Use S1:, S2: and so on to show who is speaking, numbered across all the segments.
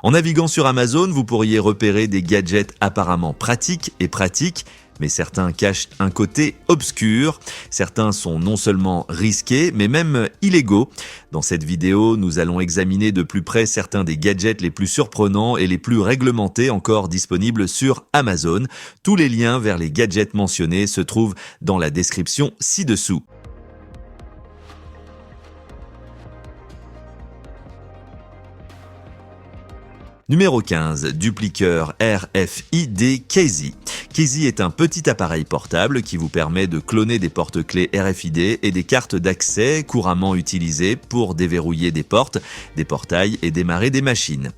S1: En naviguant sur Amazon, vous pourriez repérer des gadgets apparemment pratiques, mais certains cachent un côté obscur. Certains sont non seulement risqués, mais même illégaux. Dans cette vidéo, nous allons examiner de plus près certains des gadgets les plus surprenants et les plus réglementés encore disponibles sur Amazon. Tous les liens vers les gadgets mentionnés se trouvent dans la description ci-dessous. Numéro 15, dupliqueur RFID Keysy. Keysy est un petit appareil portable qui vous permet de cloner des porte-clés RFID et des cartes d'accès couramment utilisées pour déverrouiller des portes, des portails et démarrer des machines.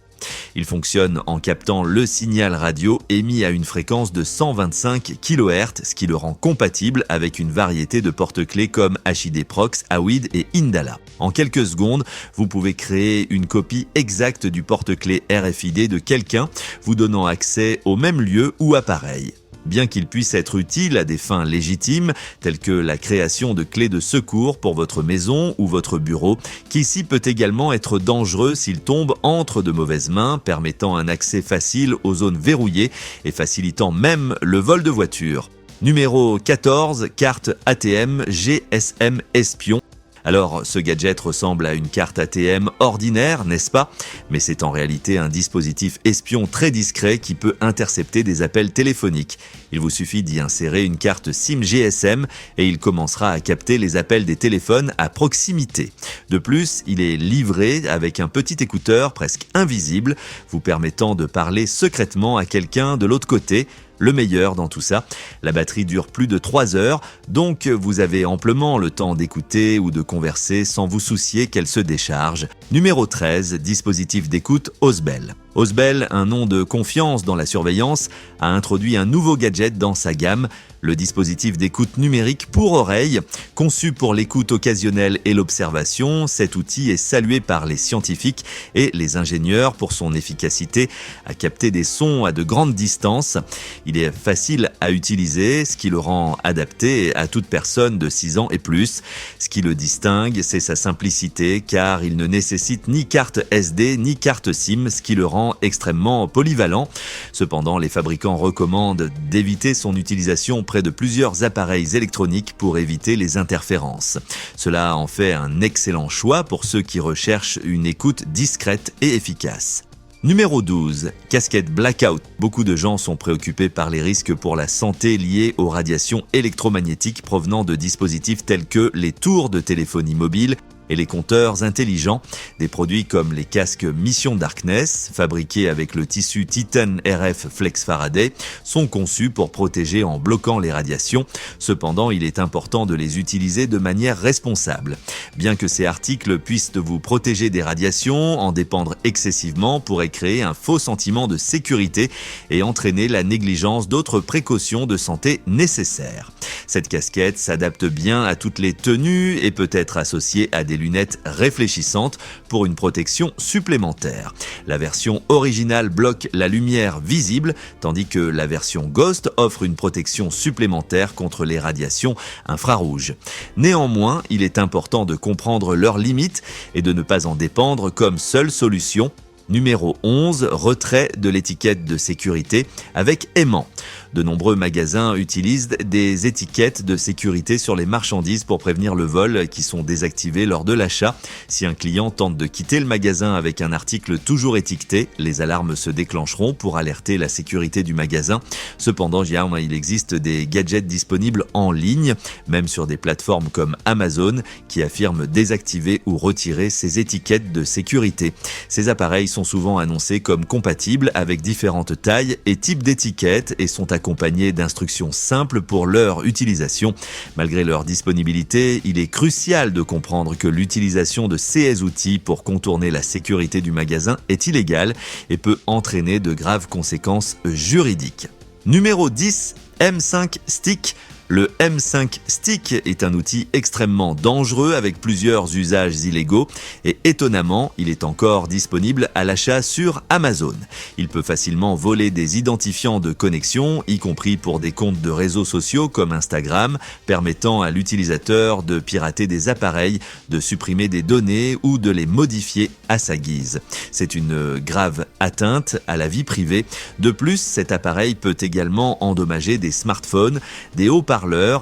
S1: Il fonctionne en captant le signal radio émis à une fréquence de 125 kHz, ce qui le rend compatible avec une variété de porte-clés comme HID Prox, Awid et Indala. En quelques secondes, vous pouvez créer une copie exacte du porte-clés RFID de quelqu'un, vous donnant accès au même lieu ou appareil. Bien qu'il puisse être utile à des fins légitimes, telles que la création de clés de secours pour votre maison ou votre bureau, Keysy peut également être dangereux s'il tombe entre de mauvaises mains, permettant un accès facile aux zones verrouillées et facilitant même le vol de voitures. Numéro 14, carte ATM GSM Espion. Alors, ce gadget ressemble à une carte ATM ordinaire, n'est-ce pas? Mais c'est en réalité un dispositif espion très discret qui peut intercepter des appels téléphoniques. Il vous suffit d'y insérer une carte SIM GSM et il commencera à capter les appels des téléphones à proximité. De plus, il est livré avec un petit écouteur presque invisible, vous permettant de parler secrètement à quelqu'un de l'autre côté. Le meilleur dans tout ça, la batterie dure plus de 3 heures, donc vous avez amplement le temps d'écouter ou de converser sans vous soucier qu'elle se décharge. Numéro 13, dispositif d'écoute Osbel. Osbel, un nom de confiance dans la surveillance, a introduit un nouveau gadget dans sa gamme, le dispositif d'écoute numérique pour oreille. Conçu pour l'écoute occasionnelle et l'observation, cet outil est salué par les scientifiques et les ingénieurs pour son efficacité à capter des sons à de grandes distances. Il est facile à utiliser, ce qui le rend adapté à toute personne de 6 ans et plus. Ce qui le distingue, c'est sa simplicité, car il ne nécessite ni carte SD ni carte SIM, ce qui le rend extrêmement polyvalent. Cependant, les fabricants recommandent d'éviter son utilisation près de plusieurs appareils électroniques pour éviter les interférences. Cela en fait un excellent choix pour ceux qui recherchent une écoute discrète et efficace. Numéro 12, casquette blackout. Beaucoup de gens sont préoccupés par les risques pour la santé liés aux radiations électromagnétiques provenant de dispositifs tels que les tours de téléphonie mobile et les compteurs intelligents. Des produits comme les casques Mission Darkness, fabriqués avec le tissu Titan RF Flex Faraday, sont conçus pour protéger en bloquant les radiations. Cependant, il est important de les utiliser de manière responsable. Bien que ces articles puissent vous protéger des radiations, en dépendre excessivement pourrait créer un faux sentiment de sécurité et entraîner la négligence d'autres précautions de santé nécessaires. Cette casquette s'adapte bien à toutes les tenues et peut être associée à des lunettes réfléchissantes pour une protection supplémentaire. La version originale bloque la lumière visible, tandis que la version Ghost offre une protection supplémentaire contre les radiations infrarouges. Néanmoins, il est important de comprendre leurs limites et de ne pas en dépendre comme seule solution. Numéro 11, retrait de l'étiquette de sécurité avec aimant. De nombreux magasins utilisent des étiquettes de sécurité sur les marchandises pour prévenir le vol qui sont désactivées lors de l'achat. Si un client tente de quitter le magasin avec un article toujours étiqueté, les alarmes se déclencheront pour alerter la sécurité du magasin. Cependant, il existe des gadgets disponibles en ligne, même sur des plateformes comme Amazon, qui affirment désactiver ou retirer ces étiquettes de sécurité. Ces appareils sont souvent annoncés comme compatibles avec différentes tailles et types d'étiquettes et sont accompagnés d'instructions simples pour leur utilisation. Malgré leur disponibilité, il est crucial de comprendre que l'utilisation de ces outils pour contourner la sécurité du magasin est illégale et peut entraîner de graves conséquences juridiques. Numéro 10, M5 Stick. Le M5 Stick est un outil extrêmement dangereux avec plusieurs usages illégaux et étonnamment, il est encore disponible à l'achat sur Amazon. Il peut facilement voler des identifiants de connexion, y compris pour des comptes de réseaux sociaux comme Instagram, permettant à l'utilisateur de pirater des appareils, de supprimer des données ou de les modifier à sa guise. C'est une grave atteinte à la vie privée. De plus, cet appareil peut également endommager des smartphones, des haut-parleurs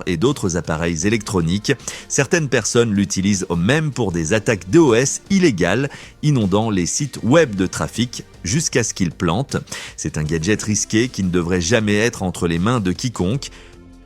S1: et d'autres appareils électroniques. Certaines personnes l'utilisent même pour des attaques DOS illégales, inondant les sites web de trafic jusqu'à ce qu'ils plantent. C'est un gadget risqué qui ne devrait jamais être entre les mains de quiconque.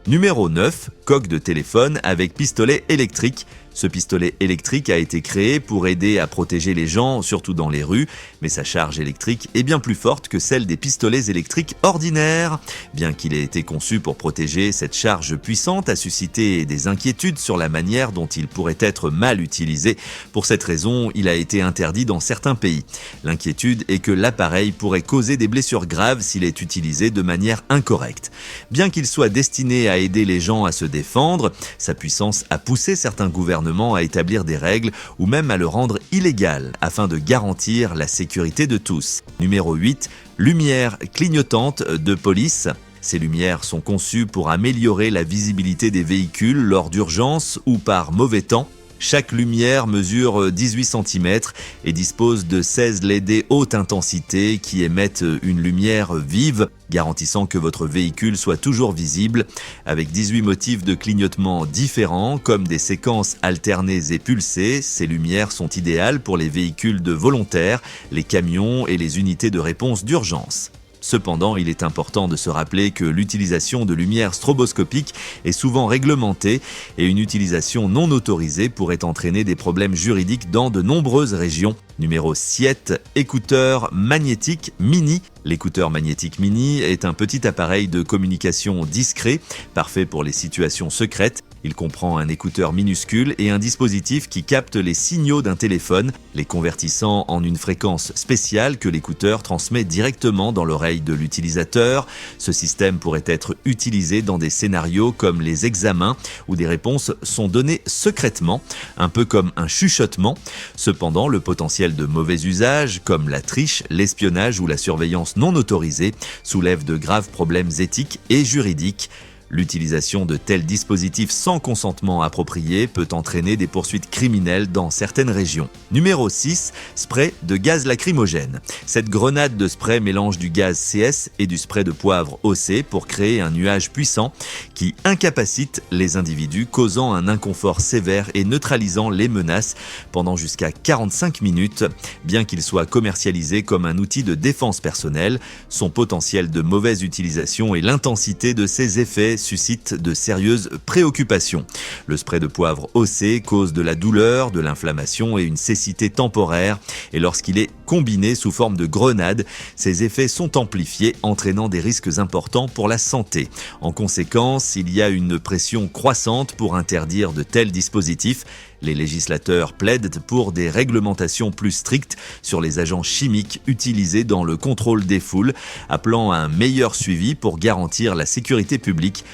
S1: Numéro 9, coque de téléphone avec pistolet électrique. Ce pistolet électrique a été créé pour aider à protéger les gens, surtout dans les rues, mais sa charge électrique est bien plus forte que celle des pistolets électriques ordinaires. Bien qu'il ait été conçu pour protéger, cette charge puissante a suscité des inquiétudes sur la manière dont il pourrait être mal utilisé. Pour cette raison, il a été interdit dans certains pays. L'inquiétude est que l'appareil pourrait causer des blessures graves s'il est utilisé de manière incorrecte. Bien qu'il soit destiné à aider les gens à se défendre, sa puissance a poussé certains gouvernements à établir des règles ou même à le rendre illégal afin de garantir la sécurité de tous. Numéro 8, lumière clignotante de police. Ces lumières sont conçues pour améliorer la visibilité des véhicules lors d'urgence ou par mauvais temps. Chaque lumière mesure 18 cm et dispose de 16 LED haute intensité qui émettent une lumière vive, garantissant que votre véhicule soit toujours visible, avec 18 motifs de clignotement différents, comme des séquences alternées et pulsées. Ces lumières sont idéales pour les véhicules de volontaires, les camions et les unités de réponse d'urgence. Cependant, il est important de se rappeler que l'utilisation de lumières stroboscopiques est souvent réglementée et une utilisation non autorisée pourrait entraîner des problèmes juridiques dans de nombreuses régions. Numéro 7, écouteur magnétique mini. L'écouteur magnétique mini est un petit appareil de communication discret, parfait pour les situations secrètes. Il comprend un écouteur minuscule et un dispositif qui capte les signaux d'un téléphone, les convertissant en une fréquence spéciale que l'écouteur transmet directement dans l'oreille de l'utilisateur. Ce système pourrait être utilisé dans des scénarios comme les examens où des réponses sont données secrètement, un peu comme un chuchotement. Cependant, le potentiel de mauvais usage, comme la triche, l'espionnage ou la surveillance non autorisée, soulève de graves problèmes éthiques et juridiques. L'utilisation de tels dispositifs sans consentement approprié peut entraîner des poursuites criminelles dans certaines régions. Numéro 6, spray de gaz lacrymogène. Cette grenade de spray mélange du gaz CS et du spray de poivre OC pour créer un nuage puissant qui incapacite les individus, causant un inconfort sévère et neutralisant les menaces pendant jusqu'à 45 minutes. Bien qu'il soit commercialisé comme un outil de défense personnelle, son potentiel de mauvaise utilisation et l'intensité de ses effets suscite de sérieuses préoccupations. Le spray de poivre OC cause de la douleur, de l'inflammation et une cécité temporaire, et lorsqu'il est combiné sous forme de grenade, ses effets sont amplifiés, entraînant des risques importants pour la santé. En conséquence, il y a une pression croissante pour interdire de tels dispositifs. Les législateurs plaident pour des réglementations plus strictes sur les agents chimiques utilisés dans le contrôle des foules, appelant à un meilleur suivi pour garantir la sécurité publique.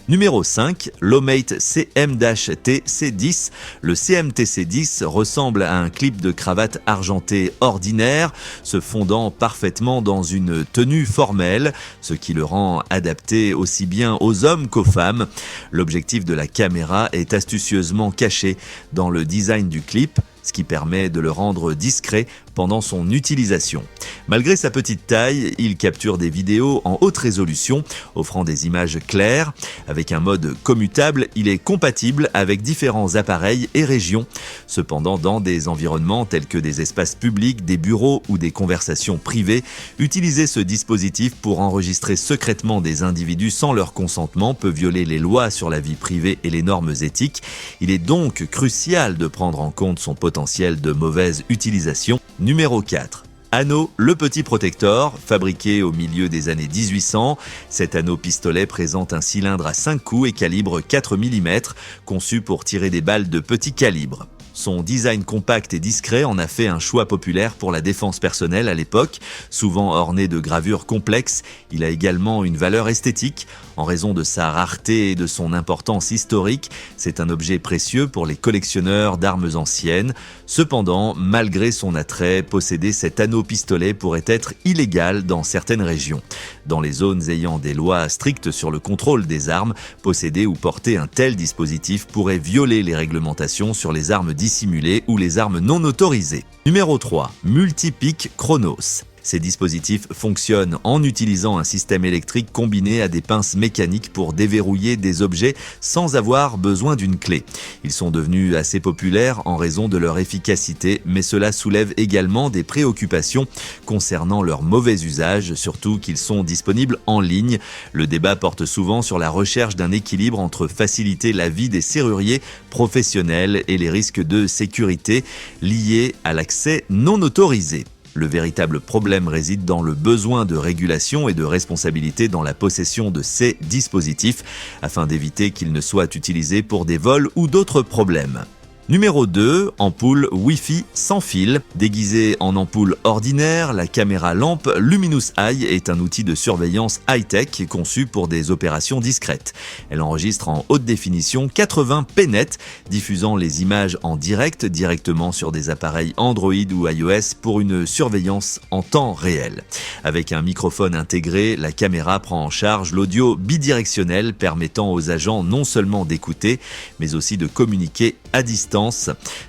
S1: Numéro 5, l'Omate CM-TC10. Le CM-TC10 ressemble à un clip de cravate argenté ordinaire, se fondant parfaitement dans une tenue formelle, ce qui le rend adapté aussi bien aux hommes qu'aux femmes. L'objectif de la caméra est astucieusement caché dans le design du clip, ce qui permet de le rendre discret pendant son utilisation. Malgré sa petite taille, il capture des vidéos en haute résolution, offrant des images claires. Avec un mode commutable, il est compatible avec différents appareils et régions. Cependant, dans des environnements tels que des espaces publics, des bureaux ou des conversations privées, utiliser ce dispositif pour enregistrer secrètement des individus sans leur consentement peut violer les lois sur la vie privée et les normes éthiques. Il est donc crucial de prendre en compte son potentiel de mauvaise utilisation. Numéro 4. Anneau le Petit Protector, fabriqué au milieu des années 1800. Cet anneau pistolet présente un cylindre à 5 coups et calibre 4 mm, conçu pour tirer des balles de petit calibre. Son design compact et discret en a fait un choix populaire pour la défense personnelle à l'époque. Souvent orné de gravures complexes, il a également une valeur esthétique. En raison de sa rareté et de son importance historique, c'est un objet précieux pour les collectionneurs d'armes anciennes. Cependant, malgré son attrait, posséder cet anneau-pistolet pourrait être illégal dans certaines régions. Dans les zones ayant des lois strictes sur le contrôle des armes, posséder ou porter un tel dispositif pourrait violer les réglementations sur les armes dissimulées ou les armes non autorisées. Numéro 3. Multipic Chronos. Ces dispositifs fonctionnent en utilisant un système électrique combiné à des pinces mécaniques pour déverrouiller des objets sans avoir besoin d'une clé. Ils sont devenus assez populaires en raison de leur efficacité, mais cela soulève également des préoccupations concernant leur mauvais usage, surtout qu'ils sont disponibles en ligne. Le débat porte souvent sur la recherche d'un équilibre entre faciliter la vie des serruriers professionnels et les risques de sécurité liés à l'accès non autorisé. Le véritable problème réside dans le besoin de régulation et de responsabilité dans la possession de ces dispositifs, afin d'éviter qu'ils ne soient utilisés pour des vols ou d'autres problèmes. Numéro 2, ampoule Wi-Fi sans fil. Déguisée en ampoule ordinaire, la caméra lampe Luminous Eye est un outil de surveillance high-tech conçu pour des opérations discrètes. Elle enregistre en haute définition 80p net, diffusant les images en direct directement sur des appareils Android ou iOS pour une surveillance en temps réel. Avec un microphone intégré, la caméra prend en charge l'audio bidirectionnel permettant aux agents non seulement d'écouter, mais aussi de communiquer à distance.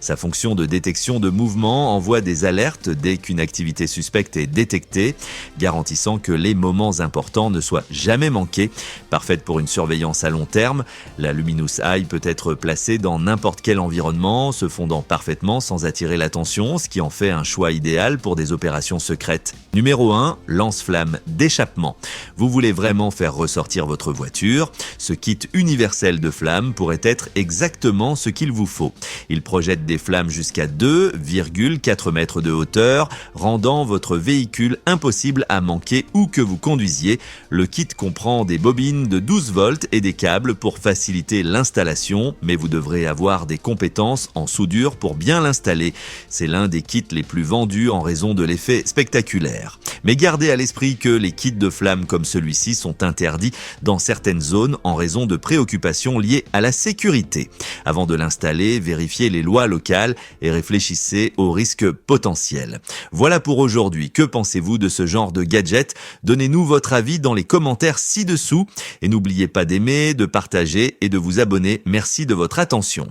S1: Sa fonction de détection de mouvement envoie des alertes dès qu'une activité suspecte est détectée, garantissant que les moments importants ne soient jamais manqués. Parfaite pour une surveillance à long terme, la Luminous Eye peut être placée dans n'importe quel environnement, se fondant parfaitement sans attirer l'attention, ce qui en fait un choix idéal pour des opérations secrètes. Numéro 1, lance-flamme d'échappement. Vous voulez vraiment faire ressortir votre voiture? Ce kit universel de flammes pourrait être exactement ce qu'il vous faut. Il projette des flammes jusqu'à 2,4 mètres de hauteur, rendant votre véhicule impossible à manquer où que vous conduisiez. Le kit comprend des bobines de 12 volts et des câbles pour faciliter l'installation, mais vous devrez avoir des compétences en soudure pour bien l'installer. C'est l'un des kits les plus vendus en raison de l'effet spectaculaire. Mais gardez à l'esprit que les kits de flammes comme celui-ci sont interdits dans certaines zones en raison de préoccupations liées à la sécurité. Avant de l'installer, vérifiez les lois locales et réfléchissez aux risques potentiels. Voilà pour aujourd'hui. Que pensez-vous de ce genre de gadget? Donnez-nous votre avis dans les commentaires ci-dessous et n'oubliez pas d'aimer, de partager et de vous abonner. Merci de votre attention.